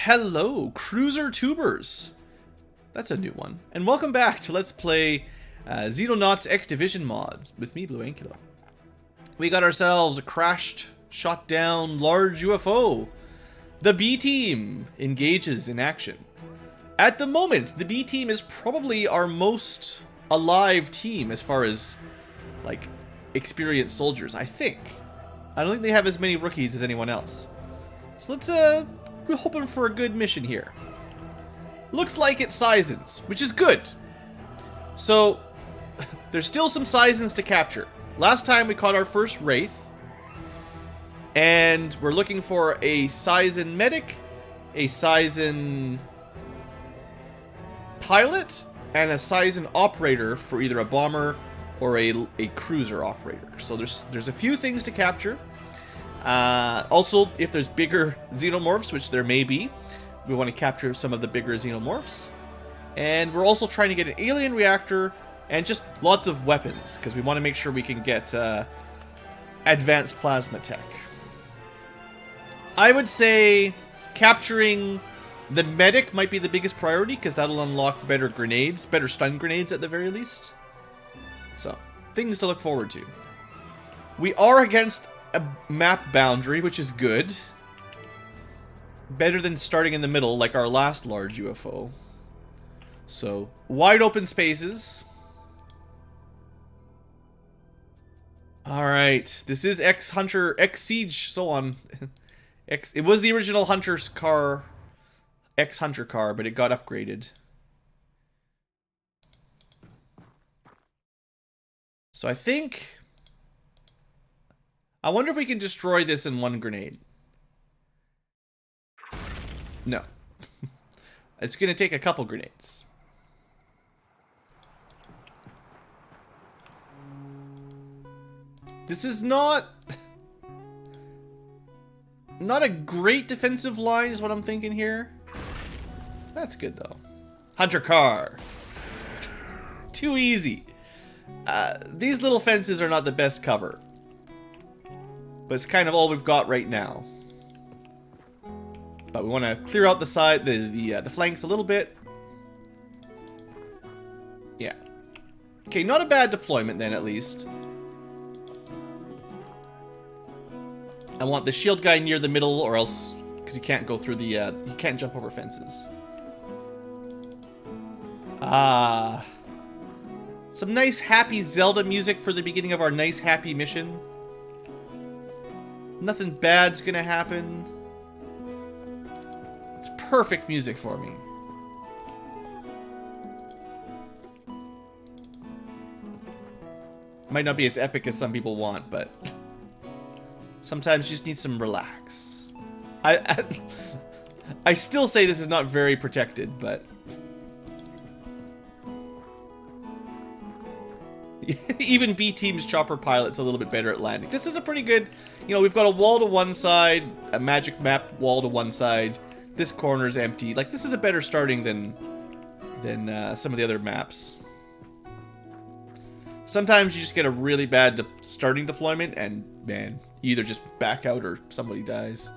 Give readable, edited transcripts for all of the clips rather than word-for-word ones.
Hello, Cruiser Tubers! That's a new one. And welcome back to Let's Play Xenonauts X Division mods with me, BlueAnkylo. We got ourselves a crashed, shot down, large UFO. The B team engages in action. At the moment, the B team is probably our most alive team as far as, like, experienced soldiers, I think. I don't think they have as many rookies as anyone else. So let's, we're hoping for a good mission here. Looks like it's Seisons, which is good. So, there's still some Seisons to capture. Last time we caught our first Wraith. And we're looking for a Seison medic, a Seison pilot, and a Seison operator for either a bomber or a cruiser operator. So there's a few things to capture. Also, if there's bigger Xenomorphs, which there may be, we want to capture some of the bigger Xenomorphs. And we're also trying to get an alien reactor and just lots of weapons, because we want to make sure we can get advanced plasma tech. I would say capturing the medic might be the biggest priority, because that'll unlock better grenades, better stun grenades at the very least. So, things to look forward to. We are against a map boundary, which is good. Better than starting in the middle, like our last large UFO. So, wide open spaces. Alright, this is X-Hunter, X-Siege, so on. It was the original Hunter's car, X-Hunter car, but it got upgraded. So I think... I wonder if we can destroy this in one grenade. No. It's going to take a couple grenades. This is not a great defensive line is what I'm thinking here. That's good though. Hunter car. Too easy. These little fences are not the best cover. But it's kind of all we've got right now. But we want to clear out the side, the flanks a little bit. Yeah. Okay, not a bad deployment then, at least. I want the shield guy near the middle, or else, because he can't go through the, he can't jump over fences. Some nice happy Zelda music for the beginning of our nice happy mission. Nothing bad's gonna happen. It's perfect music for me. Might not be as epic as some people want, but sometimes you just need some relax. I still say this is not very protected, but even B Team's chopper pilot's a little bit better at landing. This is a pretty good, you know, we've got a wall to one side, a magic map wall to one side. This corner's empty. Like, this is a better starting than some of the other maps. Sometimes you just get a really bad starting deployment and, man, you either just back out or somebody dies.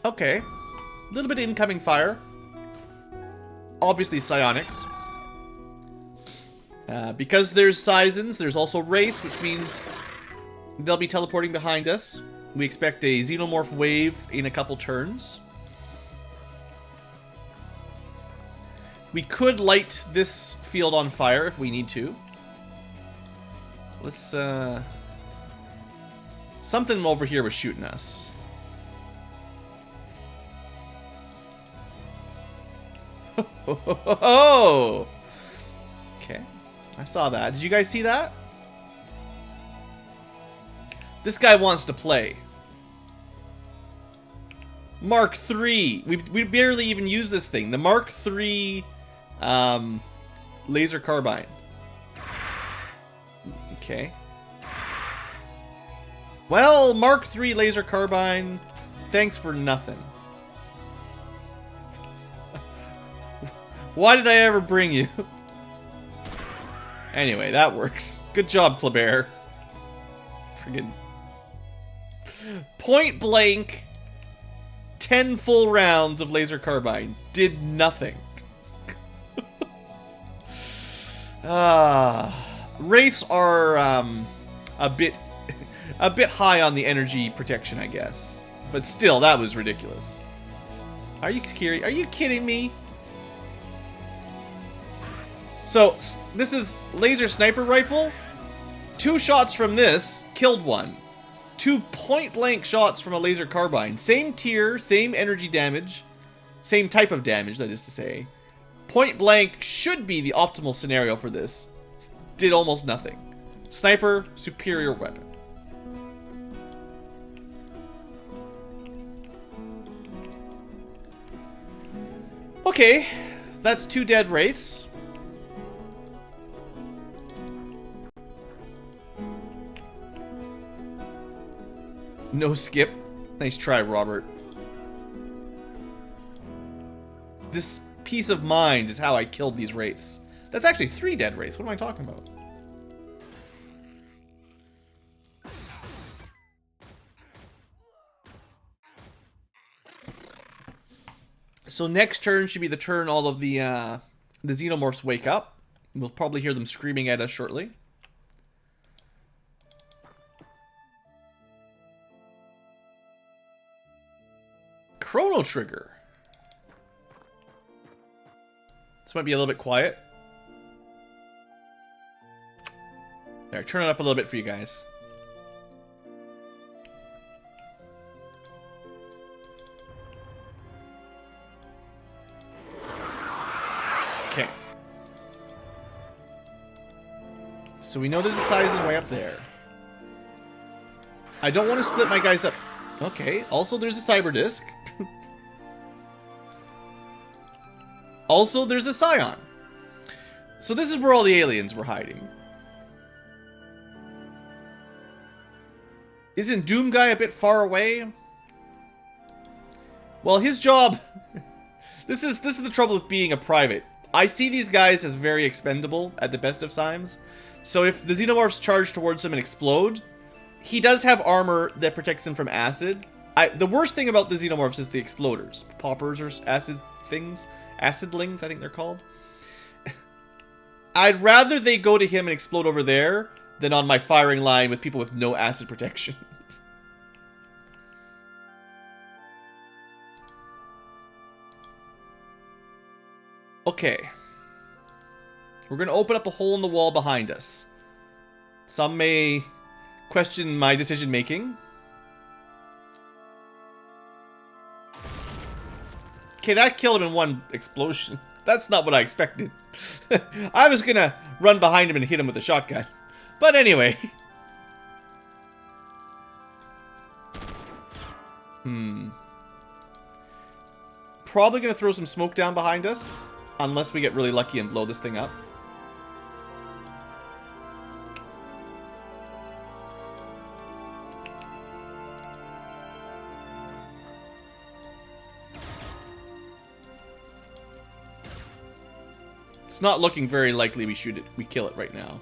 Okay. A little bit of incoming fire. Obviously psionics. Because there's Seisons, there's also Wraiths, which means they'll be teleporting behind us. We expect a Xenomorph wave in a couple turns. We could light this field on fire if we need to. Let's, something over here was shooting us. Oh! Okay. I saw that. Did you guys see that? This guy wants to play. Mark III. We barely even use this thing. The Mark III laser carbine. Okay. Well, Mark III laser carbine, thanks for nothing. Why did I ever bring you? Anyway, that works. Good job, Kleber. Friggin' Point blank, 10 full rounds of laser carbine did nothing. Wraiths are a bit high on the energy protection, I guess. But still, that was ridiculous. Are you kidding me? So, this is laser sniper rifle. 2 shots from this killed one. 2 point-blank shots from a laser carbine. Same tier, same energy damage. Same type of damage, that is to say. Point-blank should be the optimal scenario for this. Did almost nothing. Sniper, superior weapon. Okay, that's 2 dead wraiths. No skip. Nice try, Robert. This peace of mind is how I killed these wraiths. That's actually 3 dead wraiths. What am I talking about? So next turn should be the turn all of the Xenomorphs wake up. We'll probably hear them screaming at us shortly. Chrono Trigger. This might be a little bit quiet. There, turn it up a little bit for you guys. Okay. So we know there's a Sizen way up there. I don't want to split my guys up. Okay, also there's a Cyber Disc. Also, there's a Scion. So this is where all the aliens were hiding. Isn't Doom Guy a bit far away? Well, his job... This is the trouble with being a private. I see these guys as very expendable at the best of times. So if the Xenomorphs charge towards him and explode, he does have armor that protects him from acid. The worst thing about the Xenomorphs is the exploders. Poppers or acid things. Acidlings, I think they're called. I'd rather they go to him and explode over there than on my firing line with people with no acid protection. Okay. We're going to open up a hole in the wall behind us. Some may question my decision making. Okay, that killed him in one explosion. That's not what I expected. I was gonna run behind him and hit him with a shotgun. But anyway. Probably gonna throw some smoke down behind us. Unless we get really lucky and blow this thing up. It's not looking very likely we kill it right now.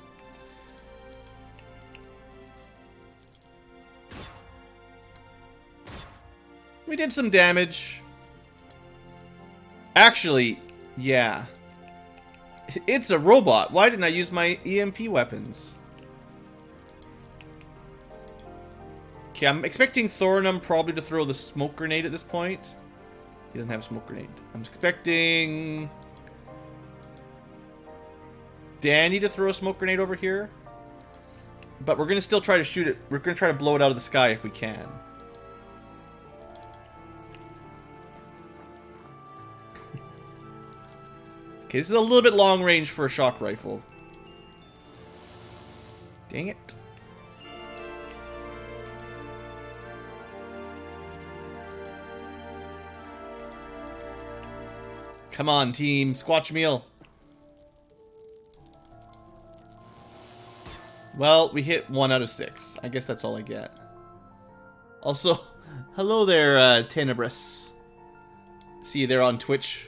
We did some damage. Actually, yeah. It's a robot. Why didn't I use my EMP weapons? Okay, I'm expecting Thorinum probably to throw the smoke grenade at this point. He doesn't have a smoke grenade. I'm expecting Danny to throw a smoke grenade over here. But we're going to still try to shoot it. We're going to try to blow it out of the sky if we can. Okay, this is a little bit long range for a shock rifle. Dang it. Come on, team. Squatch meal. Well, we hit 1 out of 6. I guess that's all I get. Also, hello there, Tenebris. See you there on Twitch.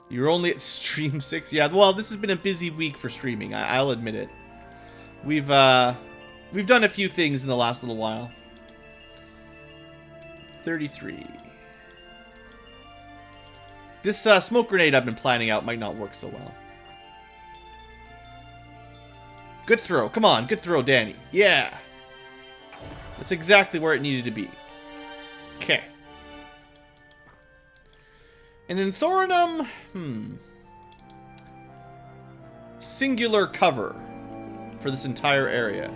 You're only at stream 6? Yeah, well, this has been a busy week for streaming. I'll admit it. We've done a few things in the last little while. 33. This smoke grenade I've been planning out might not work so well. Good throw. Come on, good throw, Danny. Yeah. That's exactly where it needed to be. Okay. And then Thorinum, singular cover for this entire area.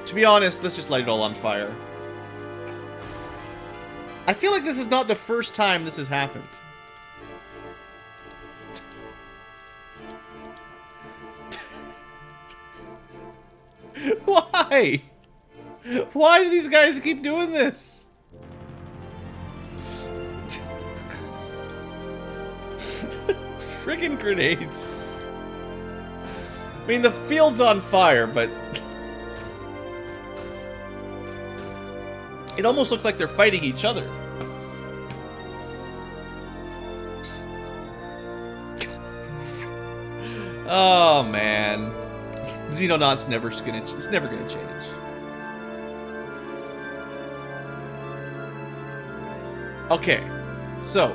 To be honest, let's just light it all on fire. I feel like this is not the first time this has happened. Why? Why do these guys keep doing this? Friggin' grenades. I mean, the field's on fire, but... it almost looks like they're fighting each other. Oh, man. Xenonauts it's never gonna change. Okay, so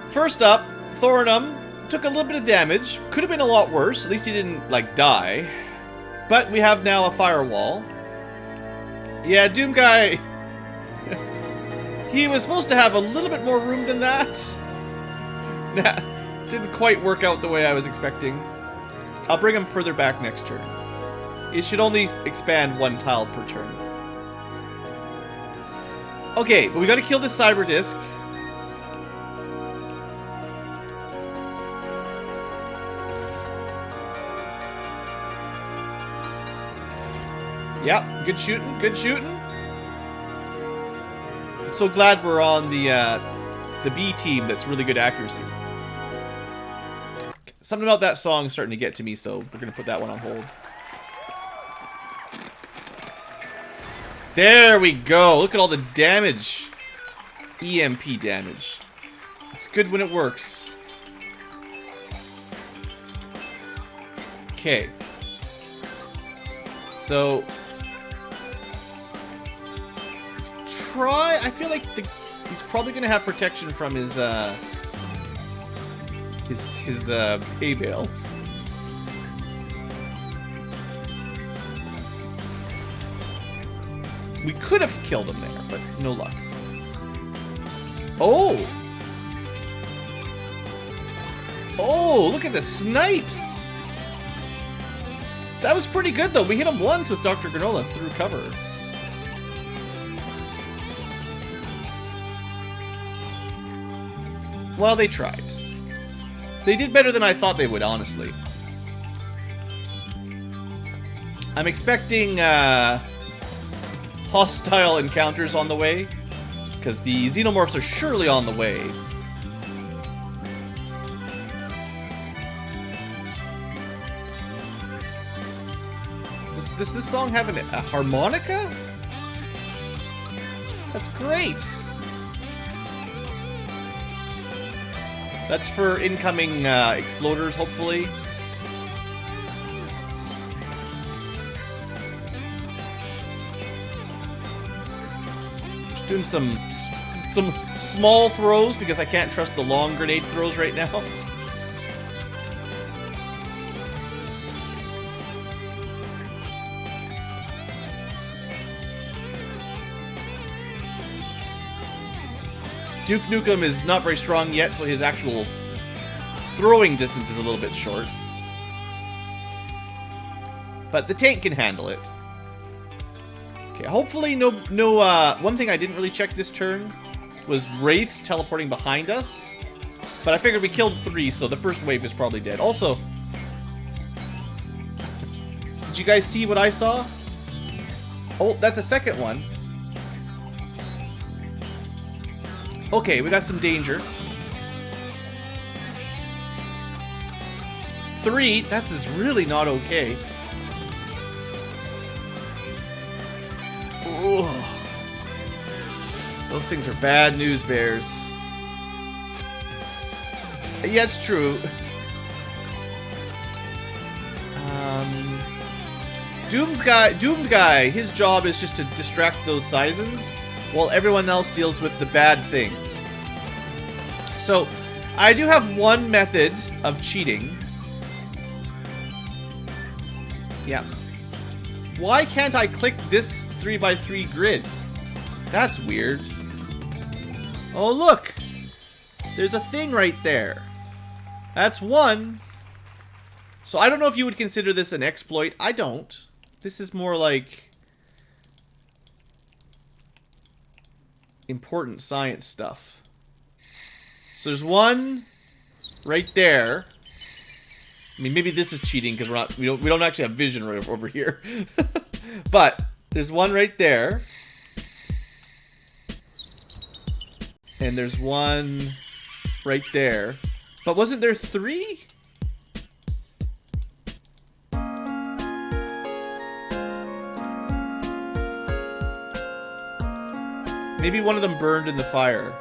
first up, Thorinum took a little bit of damage. Could have been a lot worse. At least he didn't, like, die. But we have now a firewall. Yeah, Doom Guy. He was supposed to have a little bit more room than that. That didn't quite work out the way I was expecting. I'll bring him further back next turn. It should only expand one tile per turn. Okay, but we gotta kill this cyber disc. Yeah, good shooting, good shooting. I'm so glad we're on the B team that's really good accuracy. Something about that song is starting to get to me, so we're gonna put that one on hold. There we go. Look at all the damage. EMP damage. It's good when it works. Okay. So I feel like he's probably gonna have protection from his hay bales. We could have killed him there, but no luck. Oh! Oh, look at the snipes! That was pretty good, though. We hit him once with Dr. Granola through cover. Well, they tried. They did better than I thought they would, honestly. I'm expecting hostile encounters on the way, because the Xenomorphs are surely on the way. Does this song have a harmonica? That's great. That's for incoming exploders, hopefully. Just doing some small throws because I can't trust the long grenade throws right now. Duke Nukem is not very strong yet, so his actual throwing distance is a little bit short. But the tank can handle it. Okay, hopefully no one thing I didn't really check this turn was wraiths teleporting behind us. But I figured we killed 3, so the first wave is probably dead. Also, did you guys see what I saw? Oh, that's a second one. Okay, we got some danger. 3, that's is really not okay. Ooh. Those things are bad news bears. Yeah, it's true. Doomed guy, his job is just to distract those Seisons, while everyone else deals with the bad things. So, I do have one method of cheating. Yeah. Why can't I click this 3x3 grid? That's weird. Oh, look! There's a thing right there. That's one. So I don't know if you would consider this an exploit. I don't. This is more like important science stuff. So there's one right there. I mean, maybe this is cheating because we don't actually have vision right over here. But there's one right there. And there's one right there. But wasn't there 3? Maybe one of them burned in the fire.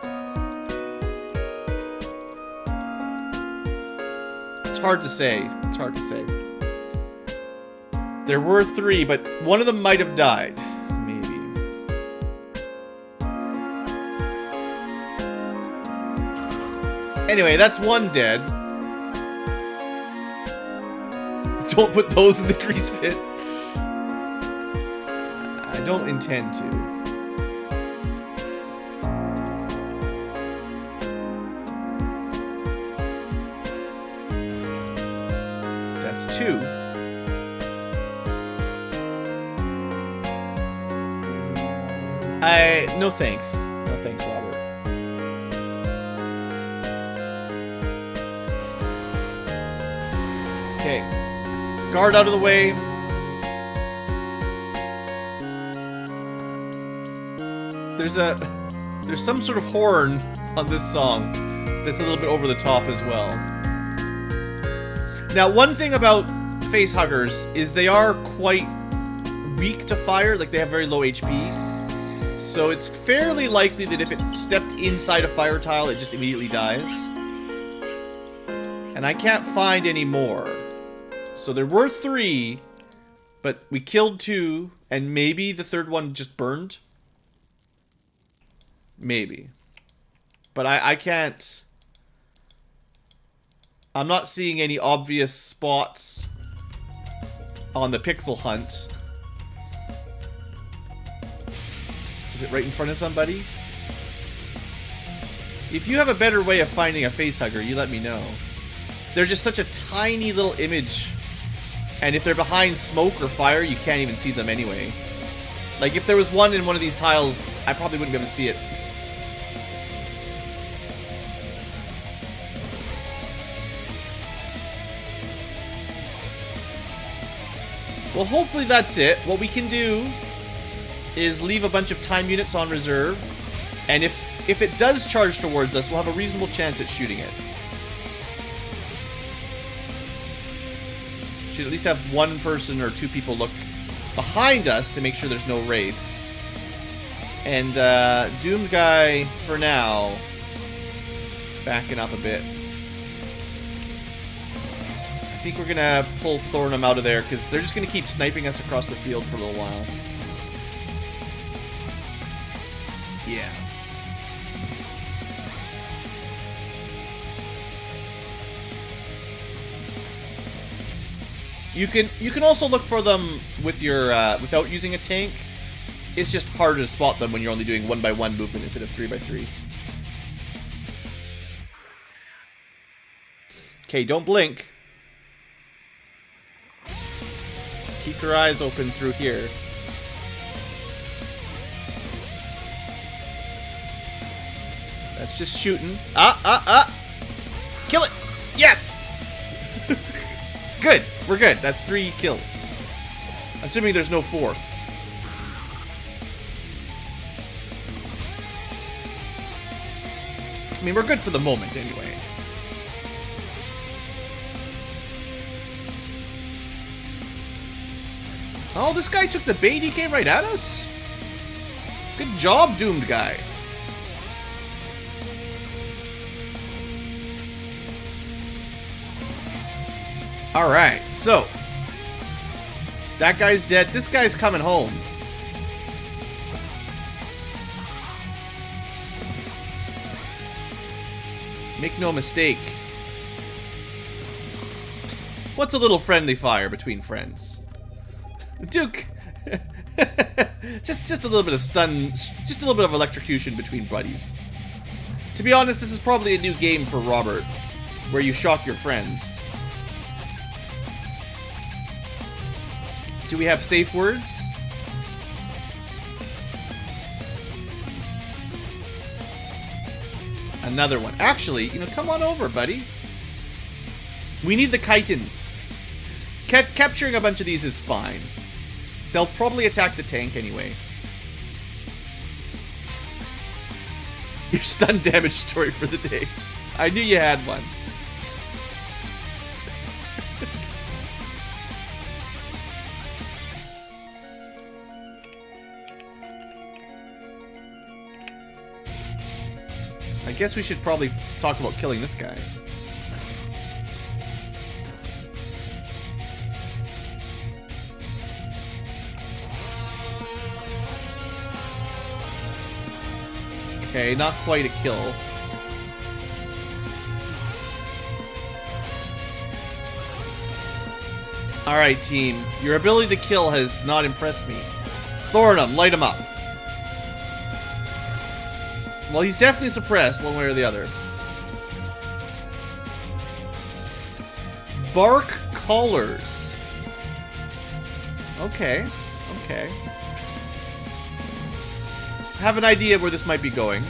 It's hard to say. It's hard to say. There were 3, but one of them might have died. Maybe. Anyway, that's one dead. Don't put those in the grease pit. I don't intend to. That's 2. No thanks. No thanks, Robert. Okay. Guard out of the way. There's some sort of horn on this song that's a little bit over the top as well. Now, one thing about face huggers is they are quite weak to fire, like they have very low HP. So it's fairly likely that if it stepped inside a fire tile, it just immediately dies. And I can't find any more. So there were 3, but we killed 2, and maybe the third one just burned. Maybe. But I can't... I'm not seeing any obvious spots on the pixel hunt. Is it right in front of somebody? If you have a better way of finding a facehugger, you let me know. They're just such a tiny little image. And if they're behind smoke or fire, you can't even see them anyway. Like, if there was one in one of these tiles, I probably wouldn't be able to see it. Well, hopefully that's it. What we can do is leave a bunch of time units on reserve. And if it does charge towards us, we'll have a reasonable chance at shooting it. Should at least have one person or 2 people look behind us to make sure there's no wraiths. And Doomed guy, for now, backing up a bit. I think we're gonna pull Thornum out of there because they're just gonna keep sniping us across the field for a little while. Yeah. You can also look for them with your without using a tank. It's just harder to spot them when you're only doing 1x1 movement instead of 3x3. Okay, don't blink. Keep your eyes open through here. That's just shooting. Kill it! Yes! Good. We're good. That's 3 kills. Assuming there's no 4th. I mean, we're good for the moment anyway. Oh, this guy took the bait. He came right at us. Good job, Doomed guy. Alright, so That guy's dead. This guy's coming home. Make no mistake. What's a little friendly fire between friends? Duke! just a little bit of stun, just a little bit of electrocution between buddies. To be honest, this is probably a new game for Robert, where you shock your friends. Do we have safe words? Another one. Actually, you know, come on over, buddy. We need the chitin. Capturing a bunch of these is fine. They'll probably attack the tank anyway. Your stun damage story for the day. I knew you had one. I guess we should probably talk about killing this guy. Okay, not quite a kill. Alright, team. Your ability to kill has not impressed me. Thorinum, light him up. Well, he's definitely suppressed one way or the other. Bark collars. Okay. Okay. Have an idea where this might be going.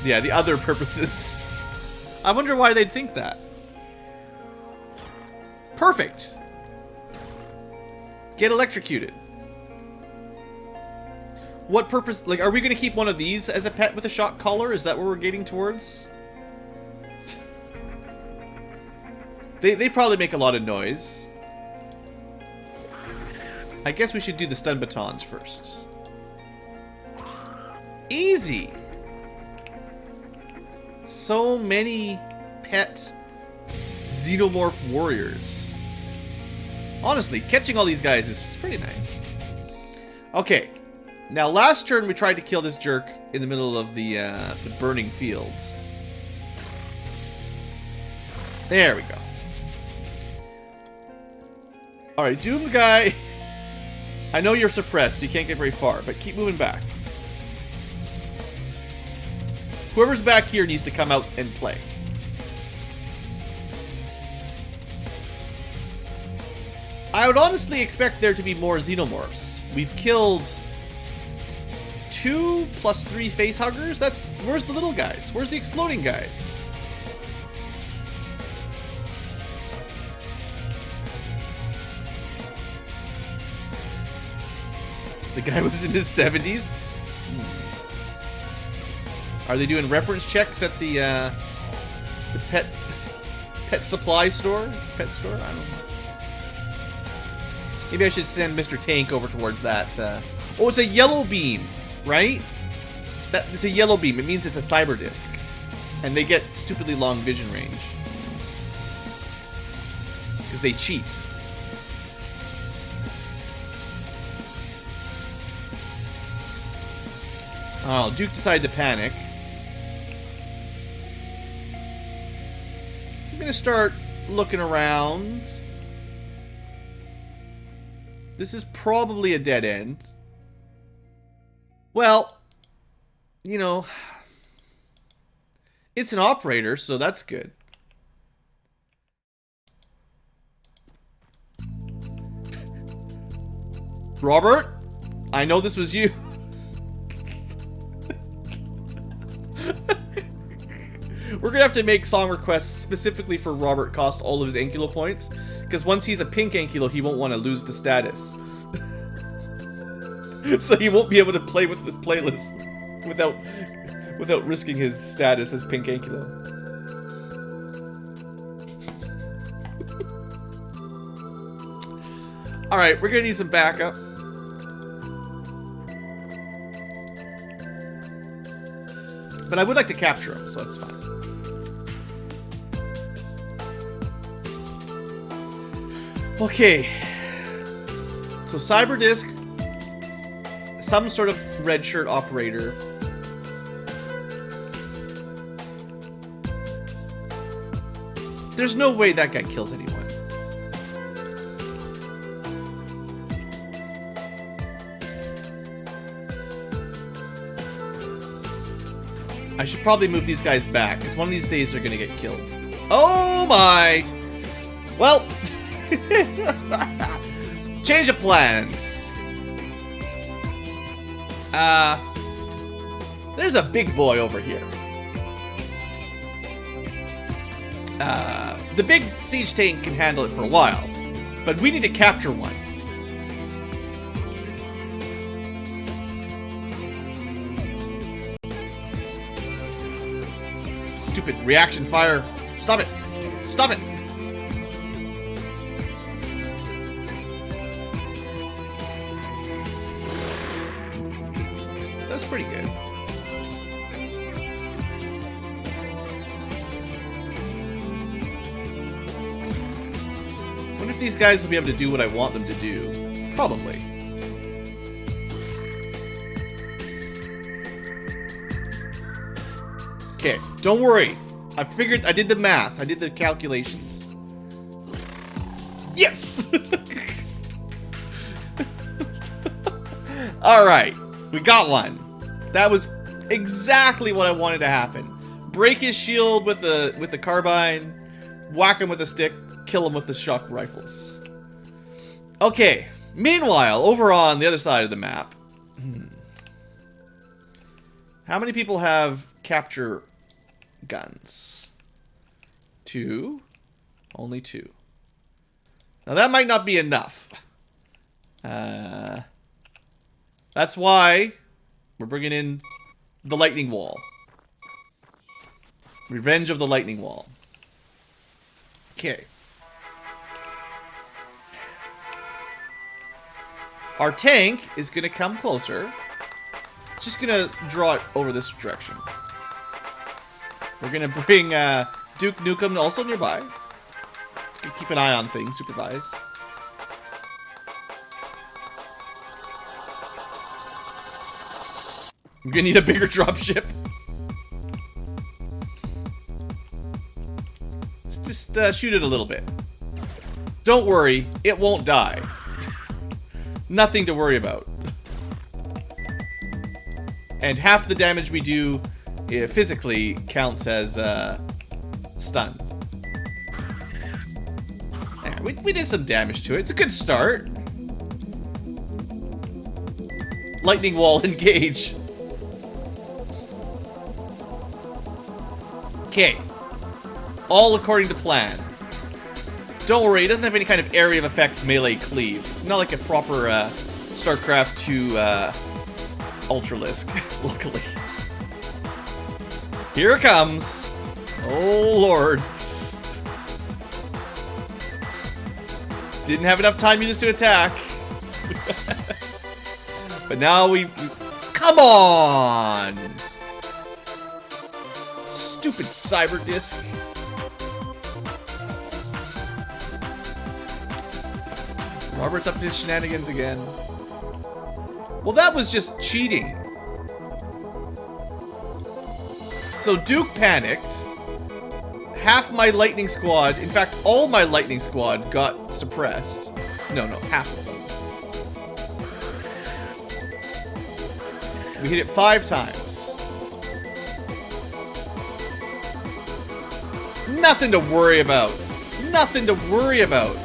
Yeah, the other purposes. I wonder why they'd think that. Perfect. Get electrocuted. What purpose? Like, are we going to keep one of these as a pet with a shock collar? Is that what we're getting towards? They probably make a lot of noise. I guess we should do the stun batons first. Easy. So many pet Xenomorph warriors. Honestly, catching all these guys is pretty nice. Okay. Now, last turn we tried to kill this jerk in the middle of the burning field. There we go. Alright, Doom guy. I know you're suppressed, so you can't get very far, but keep moving back. Whoever's back here needs to come out and play. I would honestly expect there to be more Xenomorphs. We've killed 2 plus 3 facehuggers? Where's the little guys? Where's the exploding guys? The guy was in his 70s? Are they doing reference checks at the pet supply store? Pet store? I don't know. Maybe I should send Mr. Tank over towards that. Oh, it's a yellow beam, right? It's a yellow beam. It means it's a cyber disc. And they get stupidly long vision range. Because they cheat. Oh, Duke decided to panic. I'm gonna start looking around. This is probably a dead end. Well, you know, it's an operator, so that's good. Robert, I know this was you. We're gonna have to make song requests specifically for Robert cost all of his Ankylo points, because once he's a pink Ankylo, he won't want to lose the status. So he won't be able to play with this playlist without risking his status as pink Ankylo. Alright, we're gonna need some backup. But I would like to capture him, so that's fine. Okay. So Cyberdisk, some sort of red shirt operator. There's no way that guy kills anyone. I should probably move these guys back, because one of these days they're going to get killed. Oh my! Well, change of plans. There's a big boy over here. The big siege tank can handle it for a while, but we need to capture one. Stupid reaction fire. Stop it. Stop it. That's pretty good. I wonder if these guys will be able to do what I want them to do. Probably. Okay, don't worry. I figured, I did the math. I did the calculations. Yes! Alright, we got one. That was exactly what I wanted to happen. Break his shield with the carbine, whack him with a stick, kill him with the shock rifles. Okay, meanwhile, over on the other side of the map, how many people have capture guns? 2. Only 2. Now that might not be enough. That's why we're bringing in the lightning wall. Revenge of the lightning wall. Okay. Our tank is going to come closer. It's just going to draw it over this direction. We're going to bring Duke Nukem also nearby. Keep an eye on things, supervise. I'm going to need a bigger dropship. Let's just shoot it a little bit. Don't worry, it won't die. Nothing to worry about. And half the damage we do physically counts as stun. Yeah, we did some damage to it. It's a good start. Lightning wall engage. Okay. All according to plan. Don't worry, it doesn't have any kind of area of effect melee cleave. Not like a proper StarCraft 2 Ultralisk, luckily. Here it comes. Oh, Lord. Didn't have enough time units to attack. But now we... Come on! Stupid cyber disc. Robert's up to his shenanigans again. Well, that was just cheating. So Duke panicked. Half my lightning squad, in fact, all my lightning squad got suppressed. No, half of them. We hit it 5 times. Nothing to worry about. Nothing to worry about.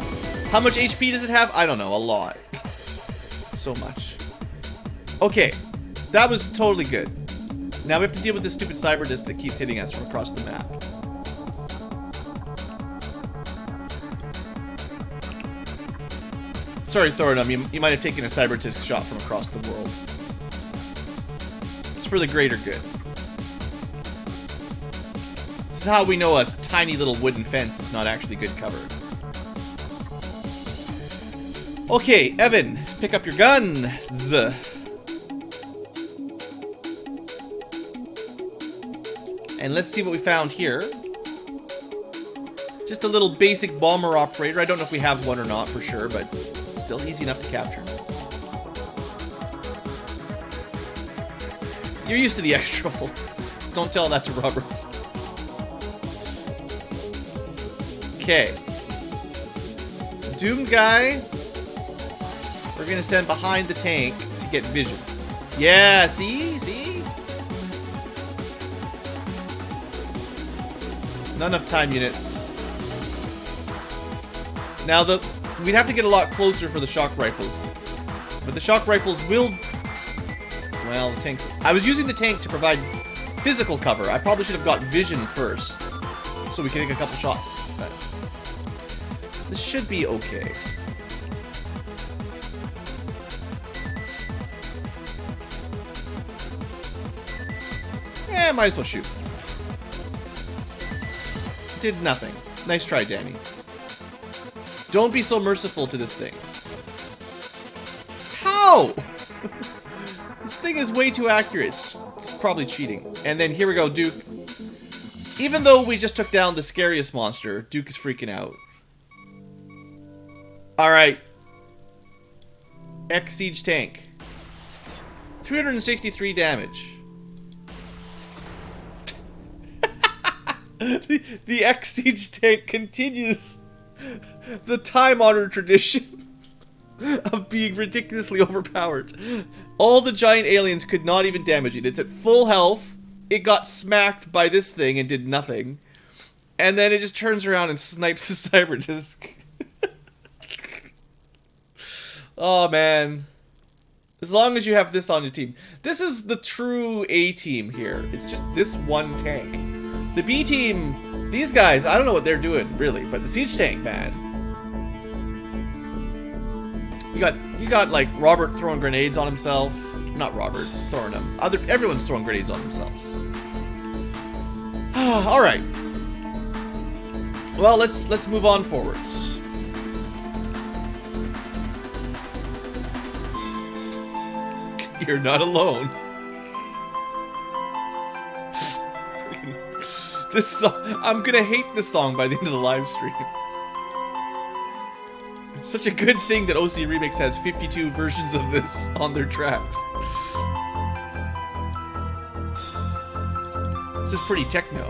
How much HP does it have? I don't know, a lot. So much. Okay, that was totally good. Now we have to deal with this stupid cyber disc that keeps hitting us from across the map. Sorry, Thorinum, you might have taken a cyber disc shot from across the world. It's for the greater good. This is how we know a tiny little wooden fence is not actually good cover. Okay, Evan, pick up your guns. And let's see what we found here. Just a little basic bomber operator. I don't know if we have one or not for sure, but still easy enough to capture. You're used to the extra holes. Don't tell that to Robert. Okay. Doom guy, we're gonna send behind the tank to get vision. Yeah, see? See? Not enough time units. Now we'd have to get a lot closer for the shock rifles. But the shock rifles will... Well, the tanks... I was using the tank to provide physical cover. I probably should have got vision first, so we can take a couple shots. But this should be okay. Might as well shoot. Did nothing. Nice try, Danny. Don't be so merciful to this thing. How? This thing is way too accurate. It's probably cheating. And then here we go, Duke. Even though we just took down the scariest monster, Duke is freaking out. Alright. X-Siege tank. 363 damage. The X-Siege tank continues the time-honored tradition of being ridiculously overpowered. All the giant aliens could not even damage it. It's at full health. It got smacked by this thing and did nothing. And then it just turns around and snipes the cyber disc. Oh, man. As long as you have this on your team. This is the true A team here. It's just this one tank. The B team, these guys, I don't know what they're doing, really. But the siege tank, man. You got like Robert throwing grenades on himself. Not Robert throwing them. Everyone's throwing grenades on themselves. All right. Well, let's move on forwards. You're not alone. This song, I'm gonna hate this song by the end of the live stream. It's such a good thing that OC Remix has 52 versions of this on their tracks. This is pretty techno.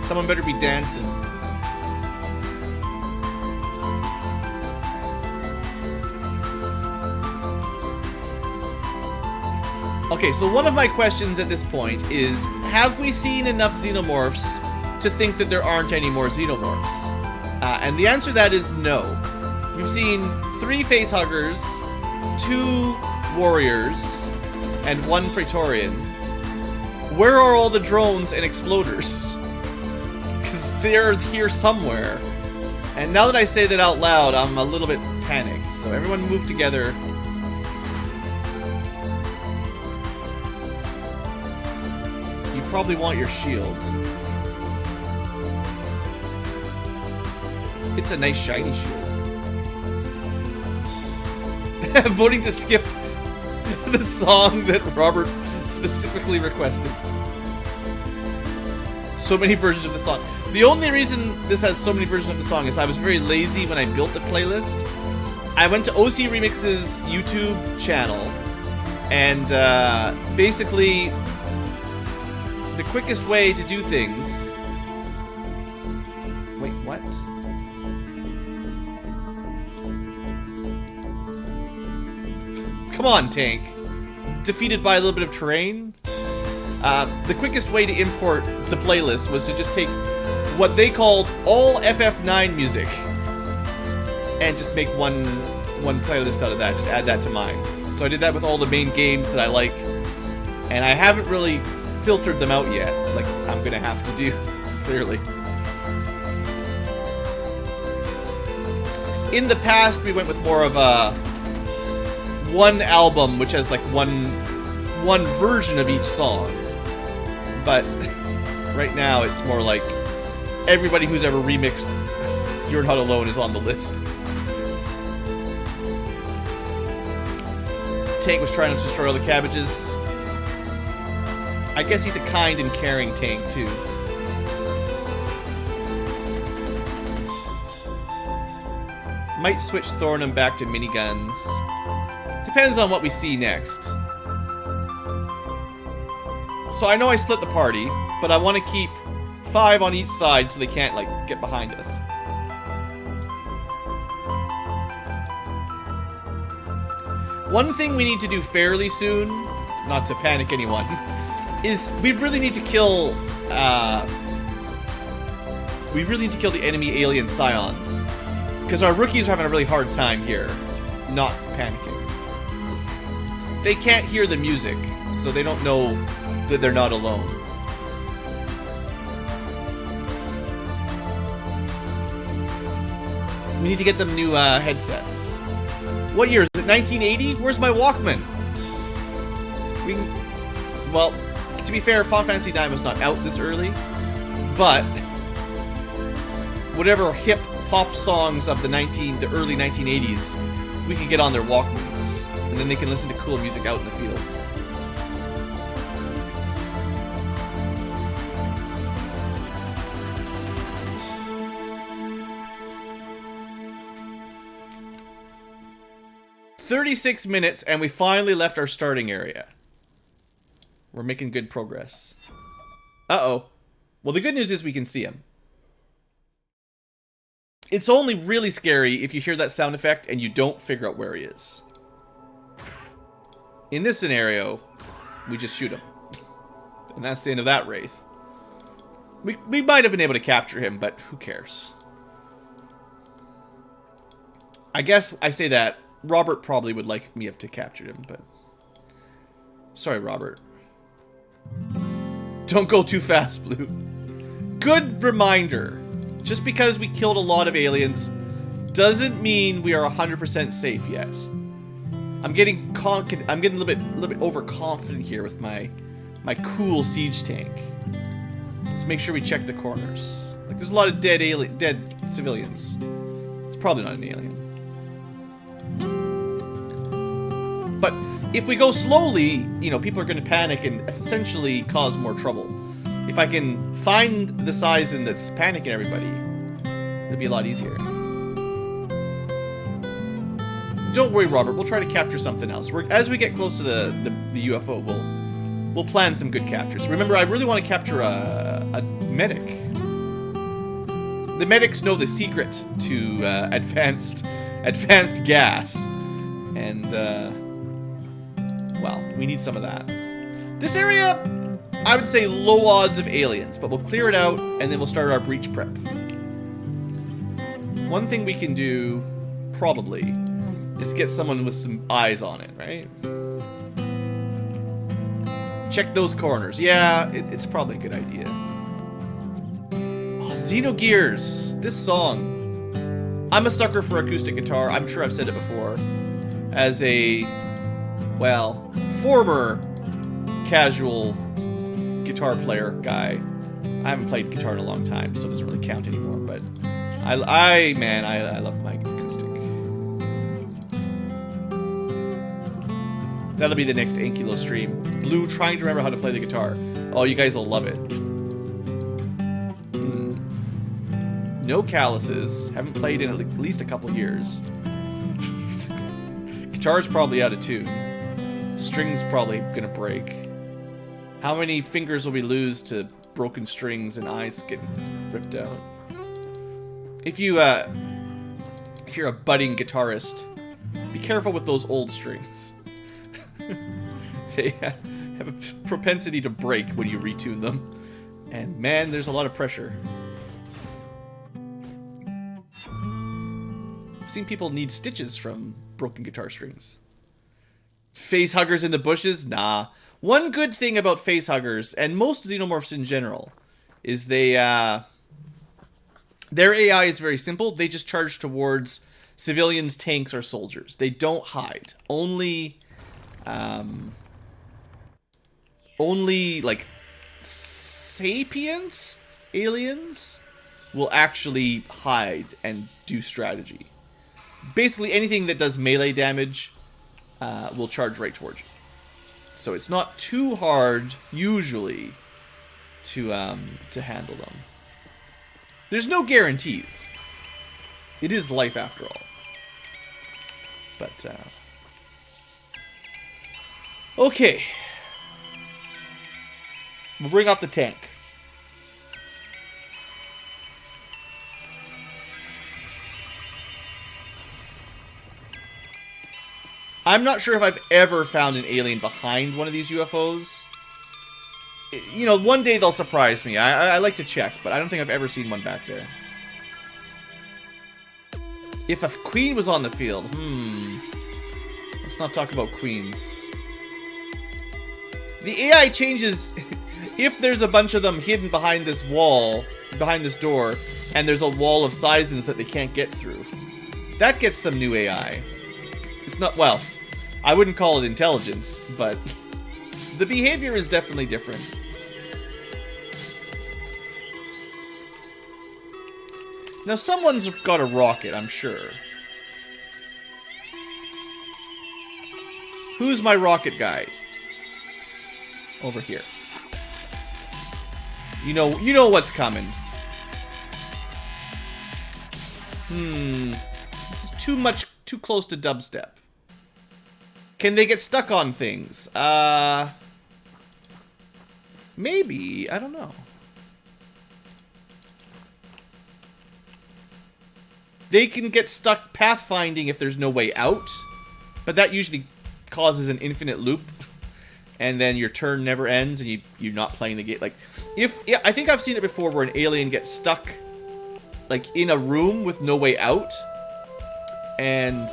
Someone better be dancing. Okay, so one of my questions at this point is, have we seen enough Xenomorphs to think that there aren't any more Xenomorphs? And the answer to that is no. We've seen 3 facehuggers, 2 warriors, and 1 Praetorian. Where are all the drones and exploders? Because they're here somewhere. And now that I say that out loud, I'm a little bit panicked. So everyone move together. Probably want your shield. It's a nice shiny shield. Voting to skip the song that Robert specifically requested. So many versions of the song. The only reason this has so many versions of the song is I was very lazy when I built the playlist. I went to OC Remix's YouTube channel and basically the quickest way to do things... Wait, what? Come on, tank. Defeated by a little bit of terrain? The quickest way to import the playlist was to just take what they called all FF9 music and just make one playlist out of that. Just add that to mine. So I did that with all the main games that I like. And I haven't really filtered them out yet, like I'm gonna have to do, clearly. In the past, we went with more of a one album, which has like one version of each song. But right now, it's more like everybody who's ever remixed You're Not Alone is on the list. Tank was trying to destroy all the cabbages. I guess he's a kind and caring tank, too. Might switch Thornum back to miniguns. Depends on what we see next. So I know I split the party, but I want to keep 5 on each side so they can't, like, get behind us. One thing we need to do fairly soon, not to panic anyone, is we really need to kill, the enemy alien scions. Because our rookies are having a really hard time here, not panicking. They can't hear the music, so they don't know that they're not alone. We need to get them new headsets. What year is it? 1980? Where's my Walkman? Well, to be fair, Final Fantasy IX was not out this early, but whatever hip pop songs of the early 1980s, we can get on their Walkmans, and then they can listen to cool music out in the field. "36 minutes, and we finally left our starting area. We're making good progress. Uh-oh. Well, the good news is we can see him. It's only really scary if you hear that sound effect and you don't figure out where he is. In this scenario, we just shoot him. And that's the end of that Wraith. We might have been able to capture him, but who cares? I guess I say that. Robert probably would like me to capture him, but... Sorry, Robert. Don't go too fast, Blue. Good reminder. Just because we killed a lot of aliens doesn't mean we are 100% safe yet. I'm getting a little bit overconfident here with my cool siege tank. Let's make sure we check the corners. Like, there's a lot of dead civilians. It's probably not an alien. But if we go slowly, people are going to panic and essentially cause more trouble. If I can find the Sizen that's panicking everybody, it'll be a lot easier. Don't worry, Robert. We'll try to capture something else. As we get close to the UFO, we'll plan some good captures. Remember, I really want to capture a medic. The medics know the secret to advanced gas, and well, we need some of that. This area, I would say low odds of aliens, but we'll clear it out, and then we'll start our breach prep. One thing we can do, probably, is get someone with some eyes on it, right? Check those corners. Yeah, it's probably a good idea. Oh, Xenogears! This song. I'm a sucker for acoustic guitar. I'm sure I've said it before. As a, well, former casual guitar player guy. I haven't played guitar in a long time, so it doesn't really count anymore, but I love my acoustic. That'll be the next Ankylo stream. Blue trying to remember how to play the guitar. Oh, you guys will love it. No calluses. Haven't played in at least a couple years. Guitar's probably out of tune. String's probably gonna break. How many fingers will we lose to broken strings and eyes getting ripped out? If you're a budding guitarist, be careful with those old strings. They have a propensity to break when you retune them. And man, there's a lot of pressure. I've seen people need stitches from broken guitar strings. Face huggers in the bushes? Nah. One good thing about face huggers, and most xenomorphs in general, is their AI is very simple. They just charge towards civilians, tanks, or soldiers. They don't hide. Only like sapiens aliens will actually hide and do strategy. Basically, anything that does melee damage will charge right towards you. So it's not too hard, usually, to handle them. There's no guarantees. It is life after all. But, okay. We'll bring up the tank. I'm not sure if I've ever found an alien behind one of these UFOs. You know, one day they'll surprise me. I like to check, but I don't think I've ever seen one back there. If a queen was on the field, let's not talk about queens. The AI changes if there's a bunch of them hidden behind this wall, behind this door, and there's a wall of Seisons that they can't get through. That gets some new AI. It's not, well, I wouldn't call it intelligence, but the behavior is definitely different. Now, someone's got a rocket, I'm sure. Who's my rocket guy? Over here. You know what's coming. This is too close to dubstep. Can they get stuck on things? Maybe. I don't know. They can get stuck pathfinding if there's no way out, but that usually causes an infinite loop, and then your turn never ends, and you're not playing the game. Like, yeah, I think I've seen it before where an alien gets stuck, like, in a room with no way out, and...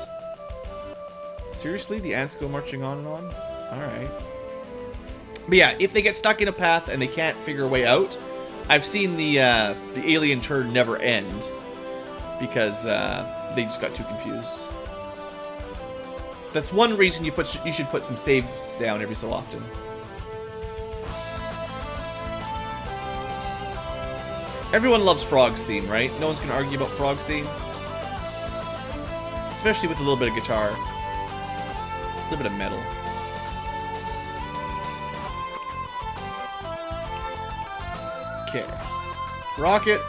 Seriously? The ants go marching on and on? Alright. But yeah, if they get stuck in a path and they can't figure a way out, I've seen the alien turn never end because they just got too confused. That's one reason you should put some saves down every so often. Everyone loves Frog's theme, right? No one's gonna argue about Frog's theme. Especially with a little bit of guitar. A little bit of metal. Okay. Rocket.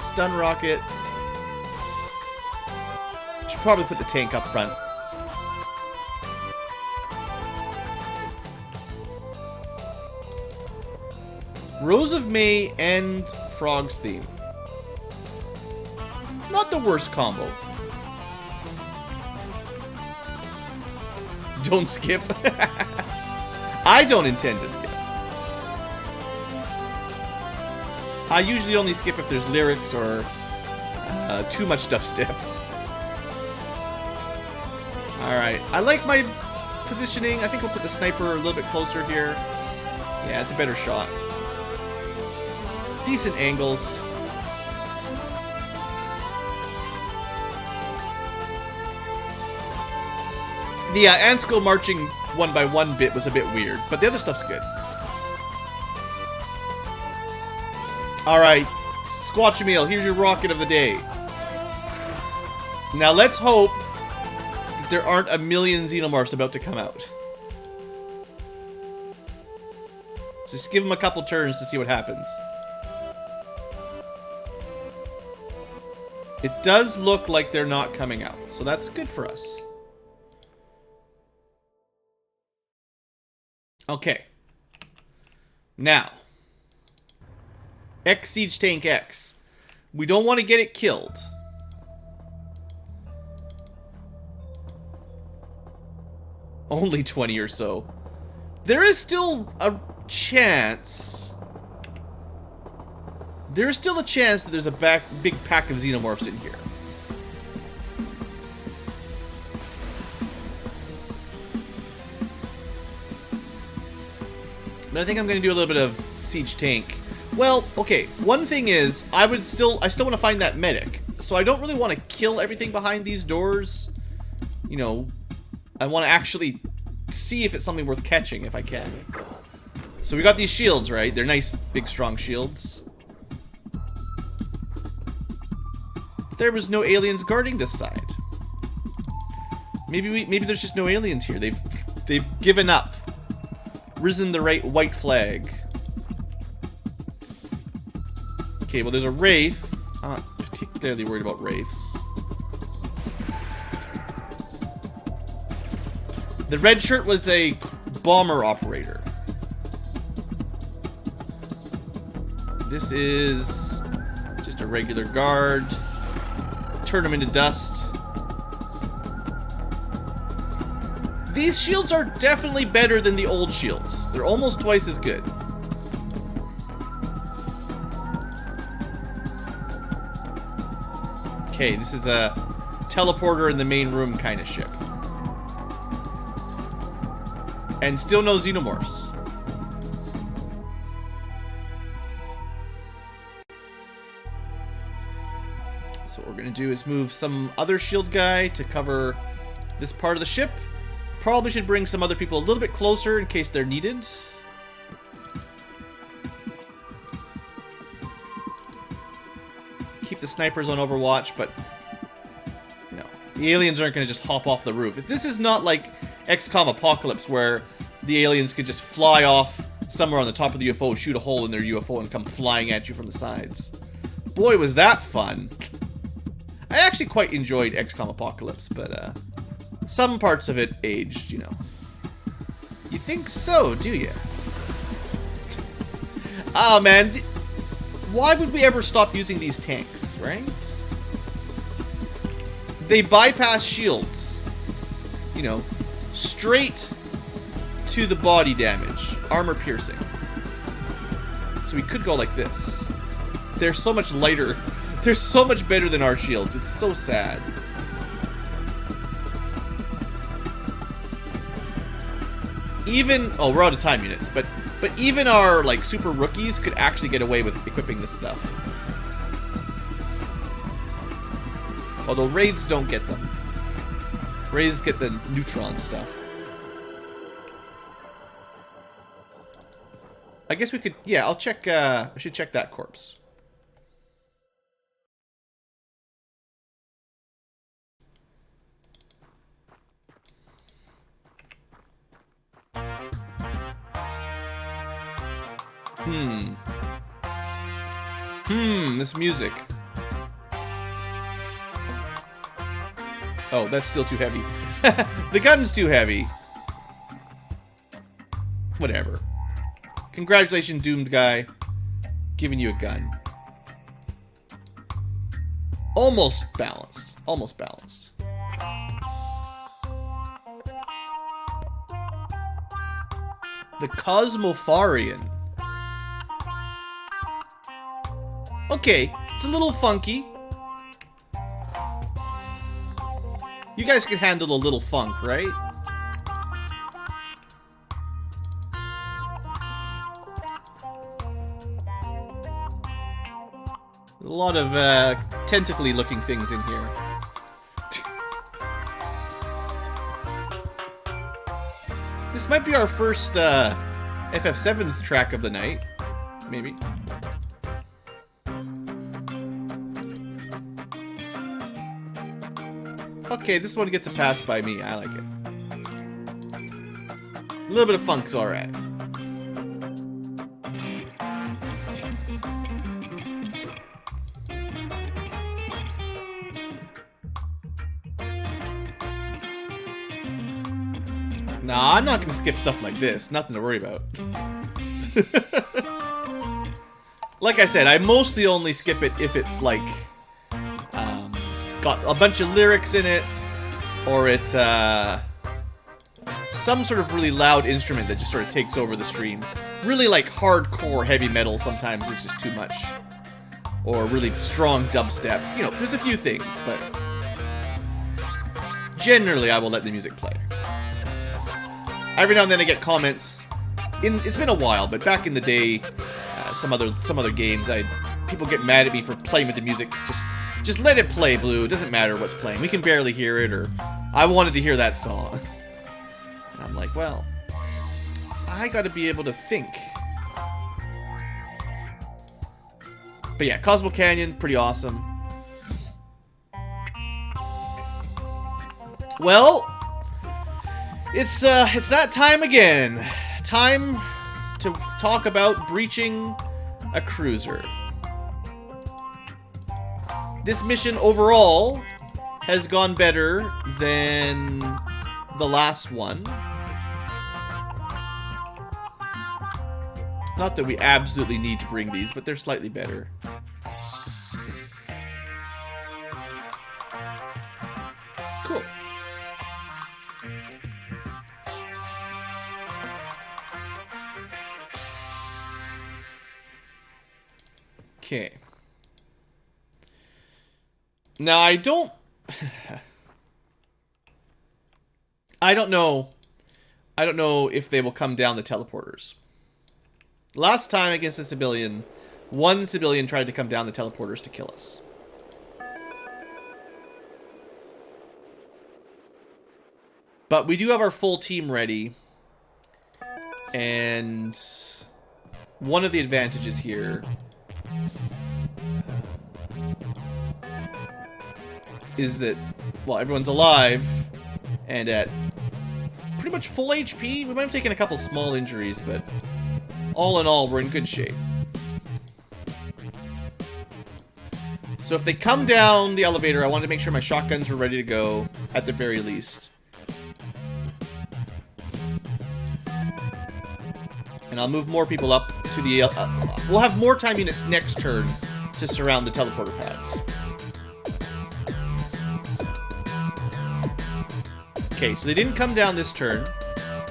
Stun rocket. Should probably put the tank up front. Rose of May and Frog's theme. Not the worst combo. Don't skip. I don't intend to skip. I usually only skip if there's lyrics or too much dubstep. Alright, I like my positioning. I think we'll put the sniper a little bit closer here. Yeah, it's a better shot. Decent angles. The ants go marching one by one bit was a bit weird, but the other stuff's good. Alright, Squatchameel, here's your rocket of the day. Now let's hope that there aren't a million Xenomorphs about to come out. So just give them a couple turns to see what happens. It does look like they're not coming out, so that's good for us. Okay. Now. X Siege Tank X. We don't want to get it killed. Only 20 or so. There is still a chance. There's still a chance that there's a big pack of Xenomorphs in here. But I think I'm going to do a little bit of Siege Tank. Well, okay, one thing is, I still want to find that medic. So I don't really want to kill everything behind these doors. You know, I want to actually see if it's something worth catching if I can. So we got these shields, right? They're nice, big, strong shields. There was no aliens guarding this side. Maybe there's just no aliens here. They've given up. risen the white flag. Okay, well, there's a wraith. I'm not particularly worried about wraiths. The red shirt was a bomber operator. This is just a regular guard. Turn them into dust. These shields are definitely better than the old shields. They're almost twice as good. Okay, this is a teleporter in the main room kind of ship. And still no Xenomorphs. So what we're going to do is move some other shield guy to cover this part of the ship. Probably should bring some other people a little bit closer in case they're needed. Keep the snipers on Overwatch, but no. The aliens aren't going to just hop off the roof. This is not like XCOM Apocalypse, where the aliens could just fly off somewhere on the top of the UFO, shoot a hole in their UFO, and come flying at you from the sides. Boy, was that fun. I actually quite enjoyed XCOM Apocalypse, but some parts of it aged, you know. You think so, do you? Oh, man. Why would we ever stop using these tanks, right? They bypass shields. You know, straight to the body damage. Armor piercing. So we could go like this. They're so much lighter. They're so much better than our shields. It's so sad. Even... Oh, we're out of time units. But even our, like, super rookies could actually get away with equipping this stuff. Although Wraiths don't get them. Wraiths get the neutron stuff. I guess we could... Yeah, I'll check... I should check that corpse. This music. Oh, that's still too heavy. The gun's too heavy. Whatever. Congratulations, doomed guy. Giving you a gun. Almost balanced. Almost balanced. The Cosmopharian. Okay, it's a little funky. You guys can handle a little funk, right? A lot of tentacly looking things in here. This might be our first FF7th track of the night. Maybe. Okay, this one gets a pass by me. I like it. A little bit of funk's alright. Nah, I'm not gonna skip stuff like this. Nothing to worry about. Like I said, I mostly only skip it if it's like got a bunch of lyrics in it, or it's some sort of really loud instrument that just sort of takes over the stream. Really like hardcore heavy metal sometimes is just too much. Or really strong dubstep. You know, there's a few things, but generally I will let the music play. Every now and then I get comments. It's been a while, but back in the day, some other games, people get mad at me for playing with the music. Just let it play, Blue. It doesn't matter what's playing. We can barely hear it, or I wanted to hear that song. And I'm like, well, I gotta be able to think. But yeah, Cosmo Canyon, pretty awesome. Well, it's that time again. time to talk about breaching a cruiser. This mission overall has gone better than the last one. Not that we absolutely need to bring these, but they're slightly better. Cool. Okay. Now I don't know if they will come down the teleporters. Last time against a civilian, one civilian tried to come down the teleporters to kill us. But we do have our full team ready. And one of the advantages here is that, well, everyone's alive and at pretty much full HP. We might have taken a couple small injuries, but all in all, we're in good shape. So if they come down the elevator, I wanted to make sure my shotguns were ready to go, at the very least. And I'll move more people up to the... we'll have more time units next turn to surround the teleporter pads. Okay, so they didn't come down this turn.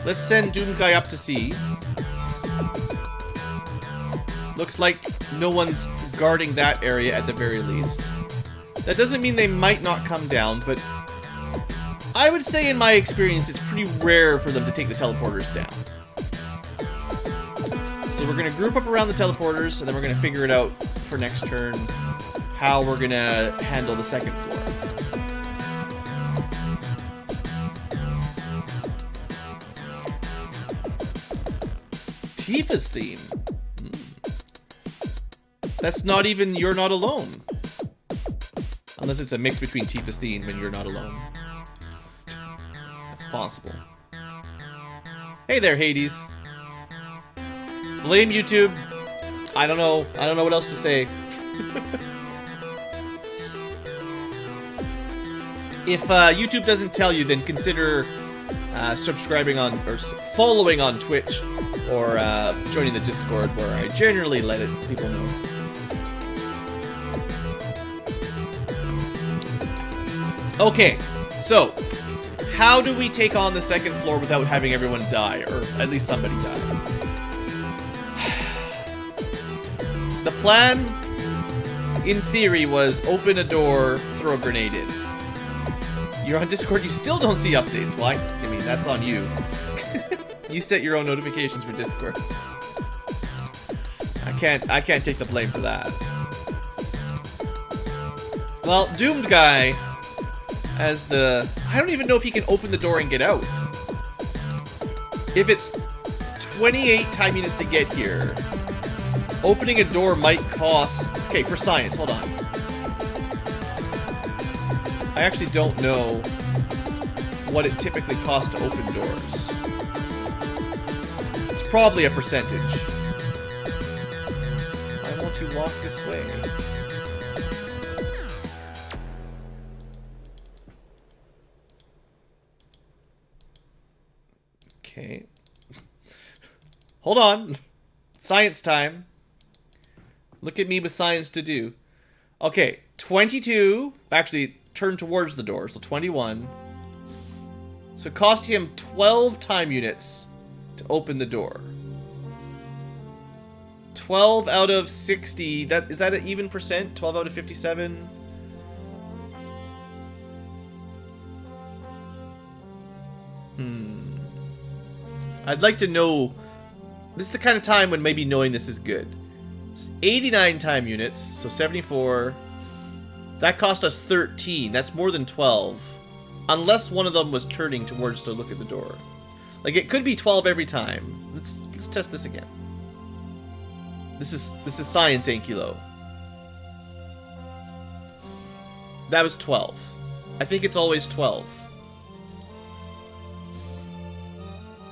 Let's send Doom Guy up to sea. Looks like no one's guarding that area at the very least. That doesn't mean they might not come down, but I would say in my experience it's pretty rare for them to take the teleporters down. So we're going to group up around the teleporters, and then we're going to figure it out for next turn how we're going to handle the second floor. Tifa's theme. That's not even You're Not Alone. Unless it's a mix between Tifa's theme and You're Not Alone. That's possible. Hey there, Hades. Blame YouTube. I don't know what else to say. If YouTube doesn't tell you, then consider subscribing on or following on Twitch or joining the Discord, where I generally let people know. Okay, so how do we take on the second floor without having everyone die, or at least somebody die? The plan, in theory, was open a door, throw a grenade in. You're on Discord, you still don't see updates. Well, I mean, that's on you. You set your own notifications for Discord. I can't take the blame for that. Well, Doomed Guy, as the... I don't even know if he can open the door and get out. If it's 28 time units to get here, opening a door might cost... Okay, for science, hold on. I actually don't know what it typically costs to open doors. It's probably a percentage. Why won't you walk this way? Okay. Hold on. Science time. Look at me with science to do. Okay, 22. Actually, turn towards the door, so 21. So it cost him 12 time units to open the door. 12 out of 60. Is that an even percent? 12 out of 57? I'd like to know... This is the kind of time when maybe knowing this is good. 89 time units, so 74. That cost us 13. That's more than 12. Unless one of them was turning towards to look at the door. Like, it could be 12 every time. Let's test this again. This is science, Ankylo. That was 12. I think it's always 12.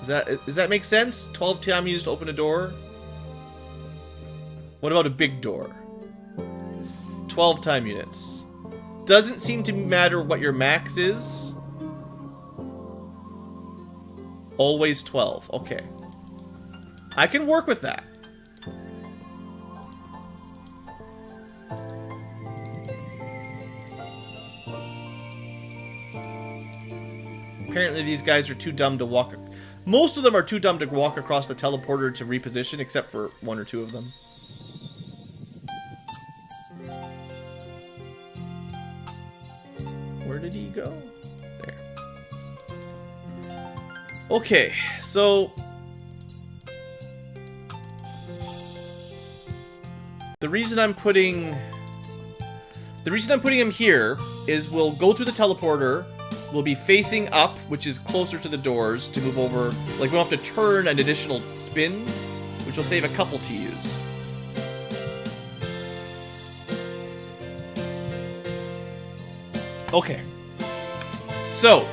Does that make sense? 12 time units to open a door? What about a big door? 12 time units. Doesn't seem to matter what your max is. Always 12. Okay. I can work with that. Apparently these guys are too dumb to walk. Most of them are too dumb to walk across the teleporter to reposition, except for 1 or 2 of them. Where did he go? There. Okay, so the reason I'm putting him here is we'll go through the teleporter. We'll be facing up, which is closer to the doors to move over. Like, we'll have to turn an additional spin, which will save a couple TUs. Okay. So,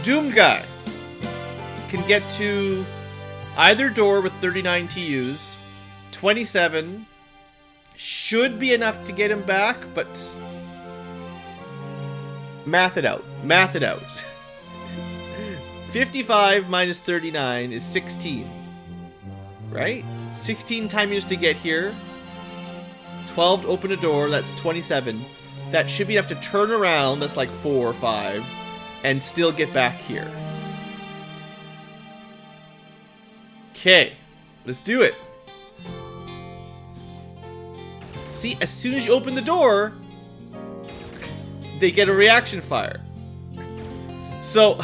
Doomed Guy can get to either door with 39 TUs. 27 should be enough to get him back, but math it out. Math it out. 55 minus 39 is 16. Right? 16 time units to get here. 12 to open a door, that's 27. That should be enough to turn around, that's like 4 or 5, and still get back here. Okay, let's do it. See, as soon as you open the door, they get a reaction fire. So,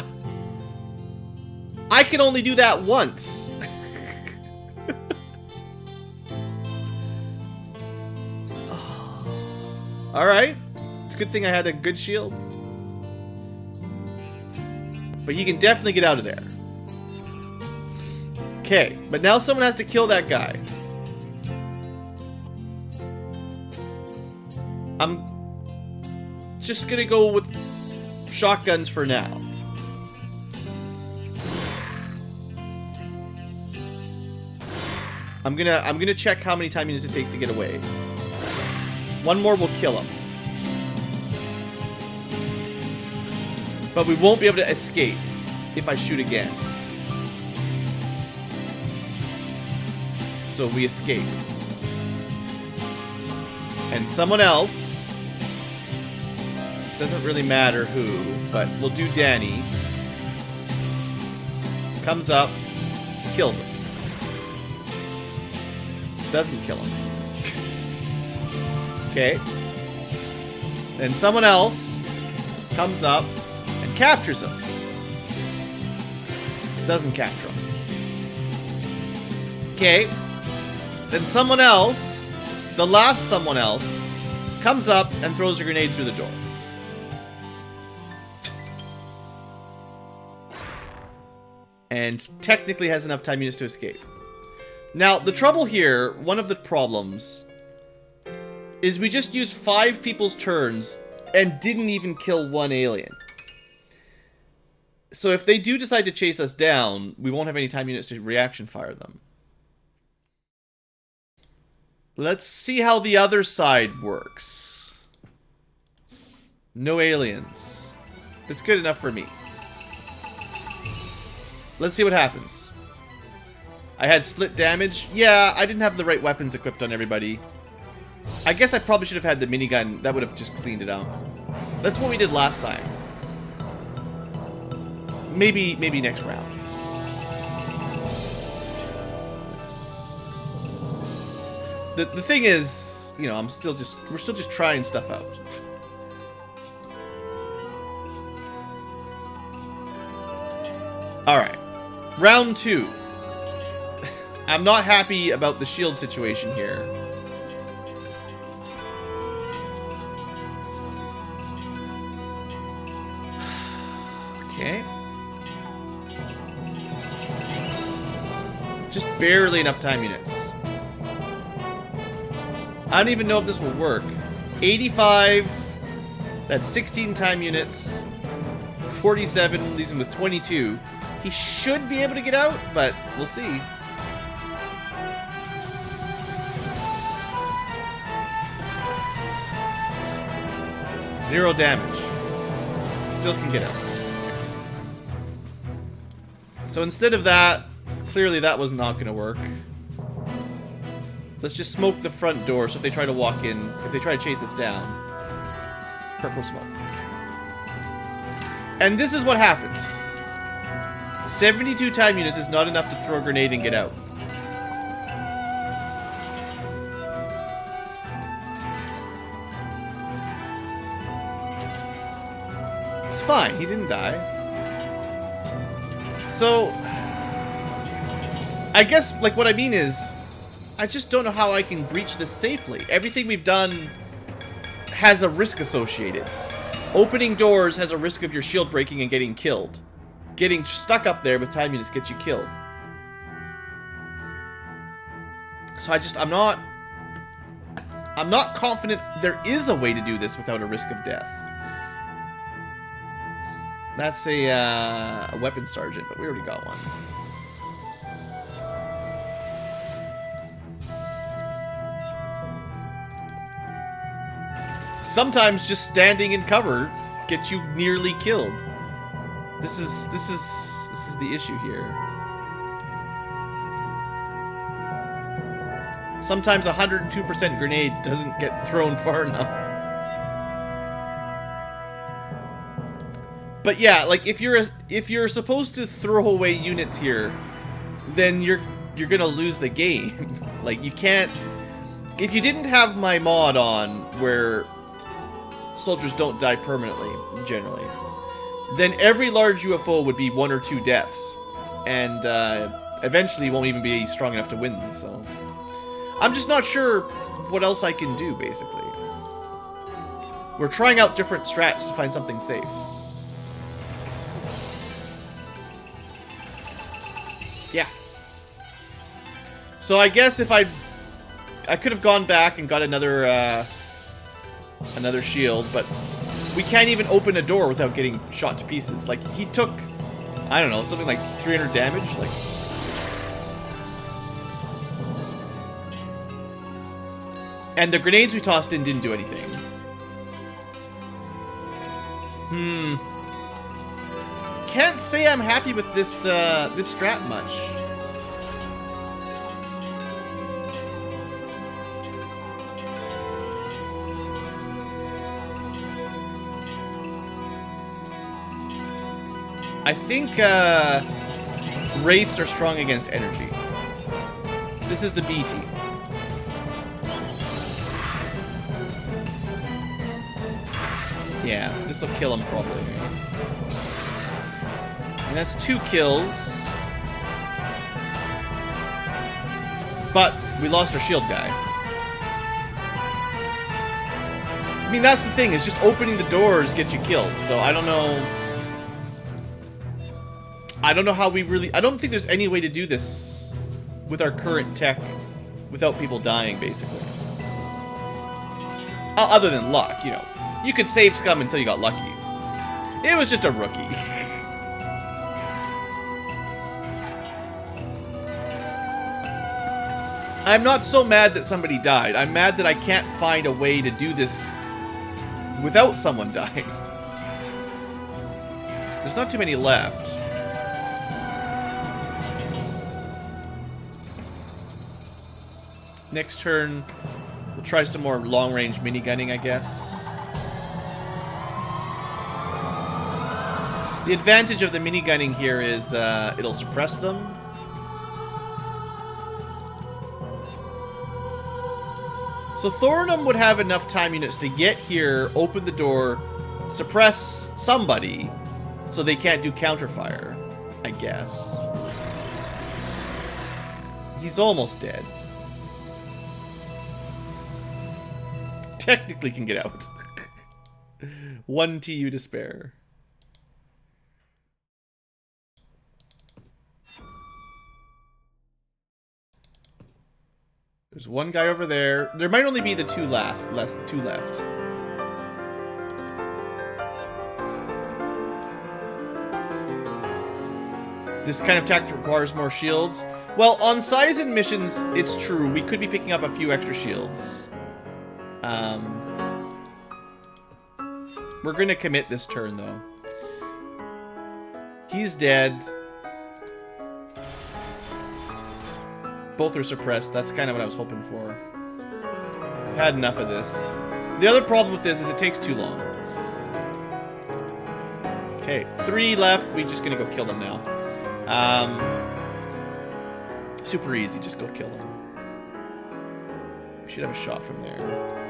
I can only do that once. Alright. It's a good thing I had a good shield. But he can definitely get out of there. Okay, but now someone has to kill that guy. I'm just gonna go with shotguns for now. I'm gonna check how many time units it takes to get away. One more will kill him. But we won't be able to escape if I shoot again. So we escape. And someone else, doesn't really matter who, but we'll do Danny, comes up, kills him. Doesn't kill him. Okay. Then someone else comes up and captures him. Doesn't capture him. Okay. Then someone else, the last someone else, comes up and throws a grenade through the door. And technically has enough time units to escape. Now, the trouble here, one of the problems, is we just used 5 people's turns and didn't even kill 1 alien. So if they do decide to chase us down, we won't have any time units to reaction fire them. Let's see how the other side works. No aliens. That's good enough for me. Let's see what happens. I had split damage. Yeah, I didn't have the right weapons equipped on everybody. I guess I probably should have had the minigun. That would have just cleaned it out. That's what we did last time. Maybe next round. The thing is, you know, we're still just trying stuff out. Alright. Round 2. I'm not happy about the shield situation here. Okay. Just barely enough time units. I don't even know if this will work. 85. That's 16 time units. 47 leaves him with 22. He should be able to get out, but we'll see. Zero damage. Still can get out. So instead of that, clearly that was not going to work. Let's just smoke the front door so if they try to walk in, if they try to chase us down, purple smoke. And this is what happens. 72 time units is not enough to throw a grenade and get out. It's fine, he didn't die. So, I guess, like, what I mean is, I just don't know how I can breach this safely. Everything we've done has a risk associated. Opening doors has a risk of your shield breaking and getting killed. Getting stuck up there with time units gets you killed. So I'm not confident there is a way to do this without a risk of death. That's a weapons sergeant, but we already got one. Sometimes just standing in cover gets you nearly killed. This is the issue here. Sometimes 102% grenade doesn't get thrown far enough. But yeah, like if you're supposed to throw away units here, then you're gonna lose the game. Like you can't. If you didn't have my mod on where soldiers don't die permanently, generally, then every large UFO would be 1 or 2 deaths, and eventually won't even be strong enough to win. So I'm just not sure what else I can do. Basically, we're trying out different strats to find something safe. Yeah. So I guess if I could have gone back and got another shield, but we can't even open a door without getting shot to pieces. Like, he took, I don't know, something like 300 damage. Like, and the grenades we tossed in didn't do anything. Can't say I'm happy with this this strat much. I think Wraiths are strong against energy. This is the B team. Yeah, this will kill him probably. And that's 2 kills. But we lost our shield guy. I mean, that's the thing, is just opening the doors gets you killed. So I don't know. I don't know how we really... I don't think there's any way to do this with our current tech without people dying, basically. Other than luck, you know. You could save scum until you got lucky. It was just a rookie. I'm not so mad that somebody died. I'm mad that I can't find a way to do this without someone dying. There's not too many left. Next turn, we'll try some more long-range minigunning, I guess. The advantage of the minigunning here is it'll suppress them. So Thorinum would have enough time units to get here, open the door, suppress somebody, so they can't do counterfire, I guess. He's almost dead. Technically can get out. 1 TU to spare. There's one guy over there. There might only be the 2 left. Two left. This kind of tactic requires more shields. Well, on Sizen missions, it's true. We could be picking up a few extra shields. We're going to commit this turn, though. He's dead. Both are suppressed. That's kind of what I was hoping for. I've had enough of this. The other problem with this is it takes too long. Okay, 3 left. We're just going to go kill them now. Super easy. Just go kill them. We should have a shot from there.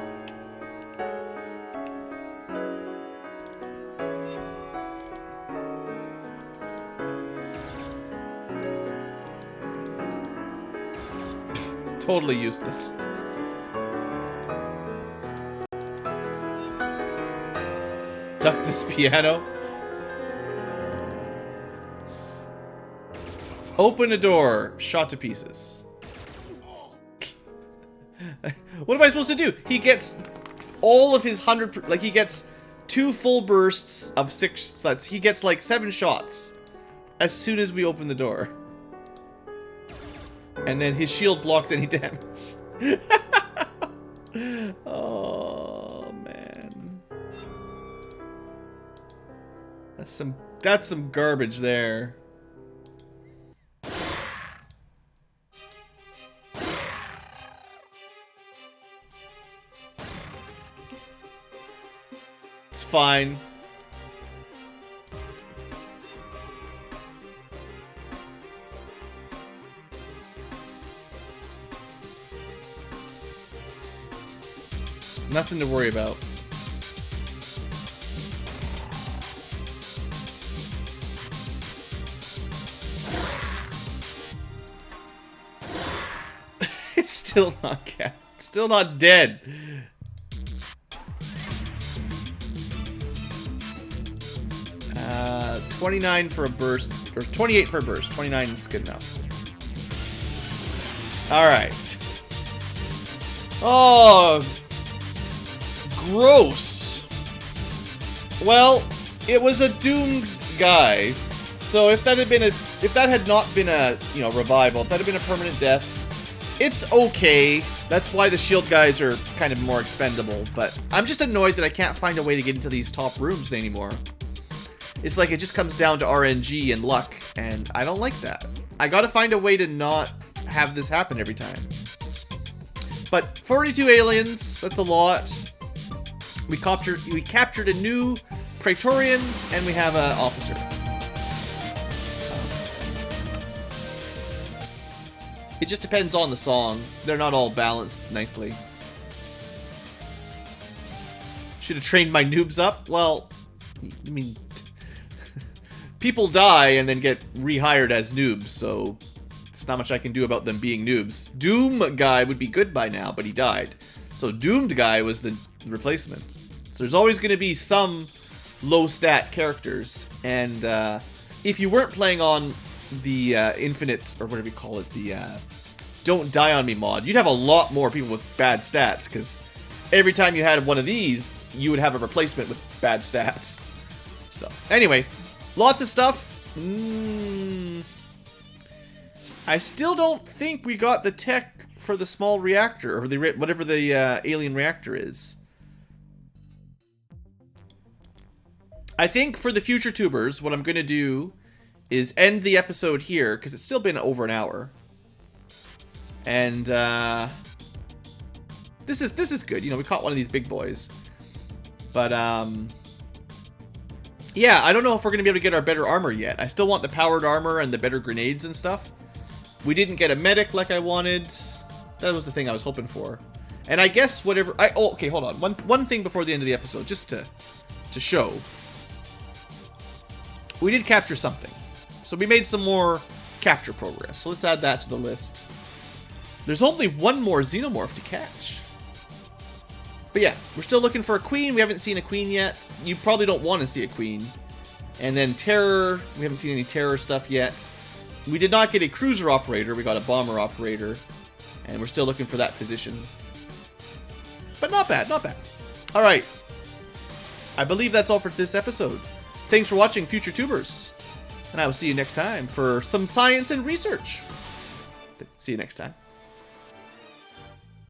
Totally useless. Duck this piano. Open a door. Shot to pieces. What am I supposed to do? He gets all of his 100... Like, he gets 2 full bursts of 6 slots. He gets, like, 7 shots as soon as we open the door. And then his shield blocks any damage. Oh, man. That's some garbage there. It's fine. Nothing to worry about. It's still not capped. Still not dead. Uh, 29 for a burst, or 28 for a burst. 29 is good enough. Alright. Oh, gross. Well, it was a doomed guy. So if that had not been a, you know, revival, if that had been a permanent death, it's okay. That's why the shield guys are kind of more expendable. But I'm just annoyed that I can't find a way to get into these top rooms anymore. It's like it just comes down to RNG and luck, and I don't like that. I gotta find a way to not have this happen every time. But 42 aliens, that's a lot. We captured a new Praetorian, and we have an officer. It just depends on the song. They're not all balanced nicely. Should have trained my noobs up? Well, I mean, people die and then get rehired as noobs, so there's not much I can do about them being noobs. Doom guy would be good by now, but he died. So Doomed guy was the replacement. So there's always going to be some low stat characters, and if you weren't playing on the infinite, or whatever you call it, the Don't Die On Me mod, you'd have a lot more people with bad stats, because every time you had one of these, you would have a replacement with bad stats. So, anyway, lots of stuff. I still don't think we got the tech for the small reactor, or the whatever the alien reactor is. I think for the future tubers, what I'm going to do is end the episode here, because it's still been over an hour. And this is good. You know, we caught one of these big boys. But yeah, I don't know if we're going to be able to get our better armor yet. I still want the powered armor and the better grenades and stuff. We didn't get a medic like I wanted. That was the thing I was hoping for. And I guess whatever... Oh, okay, hold on. One thing before the end of the episode, just to show. We did capture something. So we made some more capture progress. So let's add that to the list. There's only one more Xenomorph to catch. But yeah, we're still looking for a queen. We haven't seen a queen yet. You probably don't want to see a queen. And then terror. We haven't seen any terror stuff yet. We did not get a cruiser operator. We got a bomber operator. And we're still looking for that physician. But not bad, not bad. Alright. I believe that's all for this episode. Thanks for watching, future tubers. And I will see you next time for some science and research. See you next time.